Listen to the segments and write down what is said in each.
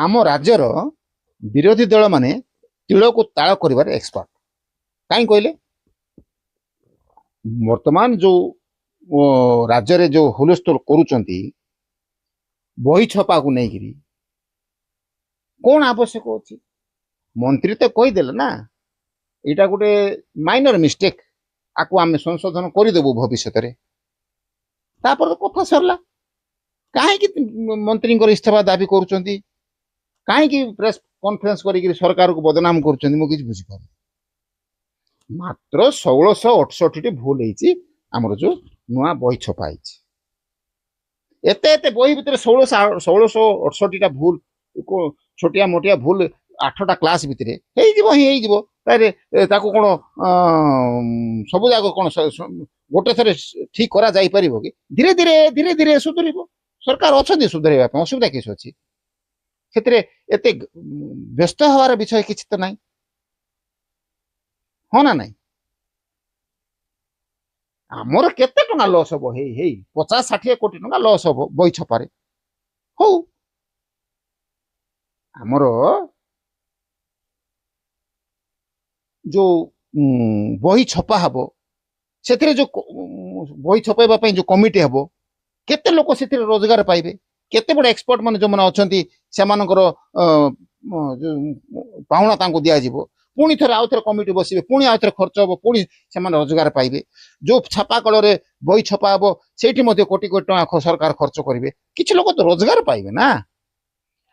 ଆମ ରାଜ୍ୟର ବିରୋଧୀ ଦଳ ମାନେ ତିଳକୁ ତାଳ କରିବାରେ ଏକ୍ସପର୍ଟ। କାହିଁ କହିଲେ ବର୍ତ୍ତମାନ ଯୋଉ ରାଜ୍ୟରେ ଯୋଉ ହୁଲସ୍ତୁଲ କରୁଛନ୍ତି ବହି ଛପାକୁ ନେଇକିରି କଣ ଆବଶ୍ୟକ ଅଛି? ମନ୍ତ୍ରୀ ତ କହିଦେଲେ ନା ଏଇଟା ଗୋଟେ ମାଇନର ମିଷ୍ଟେକ୍, ଆକୁ ଆମେ ସଂଶୋଧନ କରିଦେବୁ ଭବିଷ୍ୟତରେ। ତାପରେ କଥା ସରିଲା। କାହିଁକି ମନ୍ତ୍ରୀଙ୍କର ଇସ୍ତଫା ଦାବି କରୁଛନ୍ତି? କାହିଁକି ପ୍ରେସ କନଫରେନ୍ସ କରିକି ସରକାରକୁ ବଦନାମ କରୁଛନ୍ତି? ମୁଁ କିଛି ବୁଝିପାରୁନି। ମାତ୍ର 1668ଟି ଭୁଲ ହେଇଛି ଆମର ଯୋଉ ନୂଆ ବହି ଛପା ହେଇଛି। ଏତେ ଏତେ ବହି ଭିତରେ 1668ଟା ଭୁଲ, ଛୋଟିଆ ମୋଟିଆ ଭୁଲ 8ଟା କ୍ଲାସ ଭିତରେ ହେଇଯିବ ହିଁ ହେଇଯିବ। ତାକୁ କଣ ସବୁ ଯାକ କଣ ଗୋଟେ ଥରେ ଠିକ କରାଯାଇପାରିବ କି? ଧୀରେ ଧୀରେ ଧୀରେ ଧୀରେ ସୁଧୁରିବ। ସରକାର ଅଛନ୍ତି ସୁଧୁରେଇବା ପାଇଁ, ଅସୁବିଧା କିଛି ଅଛି ସେଥିରେ? ଏତେ ବ୍ୟସ୍ତ ହବାର ବିଷୟ କିଛି ତ ନାହିଁ, ହଁ ନା ନାଇଁ? ଆମର କେତେ ଟଙ୍କା ଲସ୍ ହବ? ହେଇ ହେଇ 50-60 କୋଟି ଟଙ୍କା ଲସ୍ ହବ ବହି ଛପାରେ। ହଉ, ଆମର ଯୋଉ ବହି ଛପା ହବ, ସେଥିରେ ଯୋଉ ବହି ଛପାଇବା ପାଇଁ ଯୋଉ କମିଟି ହବ, କେତେ ଲୋକ ସେଥିରେ ରୋଜଗାର ପାଇବେ? କେତେ ବଡ ଏକ୍ସପର୍ଟ ମାନେ ଯୋଉମାନେ ଅଛନ୍ତି ସେମାନଙ୍କର ପାଉଣା ତାଙ୍କୁ ଦିଆଯିବ। ପୁଣି ଥରେ ଆଉ ଥରେ କମିଟି ବସିବେ, ପୁଣି ଆଉ ଥରେ ଖର୍ଚ୍ଚ ହବ, ପୁଣି ସେମାନେ ରୋଜଗାର ପାଇବେ। ଯୋଉ ଛାପା କଳରେ ବହି ଛପା ହବ ସେଇଠି ମଧ୍ୟ କୋଟି କୋଟି ଟଙ୍କା ସରକାର ଖର୍ଚ୍ଚ କରିବେ। କିଛି ଲୋକ ତ ରୋଜଗାର ପାଇବେ ନା।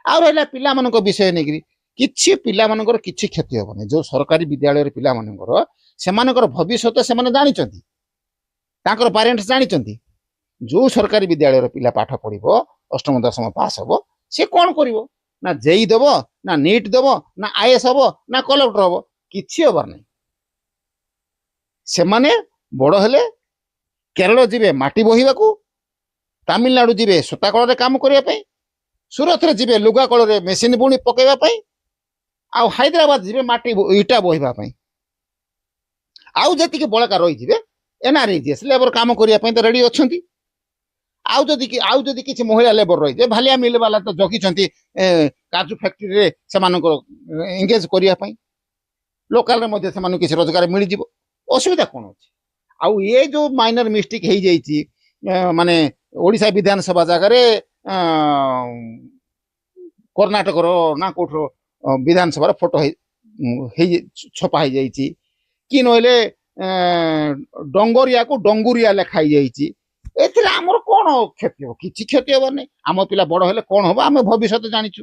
ଆଉ ରହିଲା ପିଲାମାନଙ୍କ ବିଷୟ ନେଇକିରି, କିଛି ପିଲାମାନଙ୍କର କିଛି କ୍ଷତି ହବନି। ଯୋଉ ସରକାରୀ ବିଦ୍ୟାଳୟରେ ପିଲାମାନଙ୍କର, ସେମାନଙ୍କର ଭବିଷ୍ୟତ ସେମାନେ ଜାଣିଛନ୍ତି, ତାଙ୍କର ପ୍ୟାରେଣ୍ଟସ୍ ଜାଣିଛନ୍ତି। ଯୋଉ ସରକାରୀ ବିଦ୍ୟାଳୟର ପିଲା ପାଠ ପଢିବ, ଅଷ୍ଟମ ଦଶମ ପାସ୍ ହବ, ସେ କଣ କରିବ? ନା ଜେଇ ଦବ, ନା ନିଟ୍ ଦବ, ନା ଆଇଏସ୍ ହବ, ନା କଲେକ୍ଟର ହବ? କିଛି ହବାର ନାହିଁ। ସେମାନେ ବଡ ହେଲେ କେରଳ ଯିବେ ମାଟି ବୋହିବାକୁ, ତାମିଲନାଡୁ ଯିବେ ସୂତା କଳରେ କାମ କରିବା ପାଇଁ, ସୁରତରେ ଯିବେ ଲୁଗା କଳରେ ମେସିନ ବୁଣି ପକେଇବା ପାଇଁ, ଆଉ ହାଇଦ୍ରାବାଦ ଯିବେ ମାଟି ଇଟା ବୋହିବା ପାଇଁ। ଆଉ ଯେତିକି ବଳକା ରହିଯିବେ ଏନଆରଇଜିଏସ୍ ଲେବର କାମ କରିବା ପାଇଁ ତ ରେଡି ଅଛନ୍ତି। ଆଉ ଯଦି କିଛି ମହିଳା ଲେବର ରହିଯିବେ, ଭାଲିଆ ମିଲ ବାଲା ତ ଜଗିଛନ୍ତି କାଜୁ ଫ୍ୟାକ୍ଟ୍ରିରେ ସେମାନଙ୍କୁ ଏଙ୍ଗେଜ କରିବା ପାଇଁ। ଲୋକାଲରେ ମଧ୍ୟ ସେମାନଙ୍କୁ କିଛି ରୋଜଗାର ମିଳିଯିବ। ଅସୁବିଧା କଣ ଅଛି? ଆଉ ଏ ଯୋଉ ମାଇନର ମିଷ୍ଟେକ୍ ହେଇଯାଇଛି, ମାନେ ଓଡିଶା ବିଧାନସଭା ଜାଗାରେ କର୍ଣ୍ଣାଟକର ନା କୋଉଠର ବିଧାନସଭାର ଫଟୋ ଛପା ହେଇଯାଇଛି, କି ନହେଲେ ଡଙ୍ଗରିଆକୁ ଡଙ୍ଗୁରିଆ ଲେଖା ହେଇଯାଇଛି। ଏଥିରେ ଆମର କଣ କ୍ଷତି ହବ? କିଛି କ୍ଷତି ହବାର ନାହିଁ। ଆମ ପିଲା ବଡ ହେଲେ କଣ ହବ ଆମେ ଭବିଷ୍ୟତ ଜାଣିଛୁ।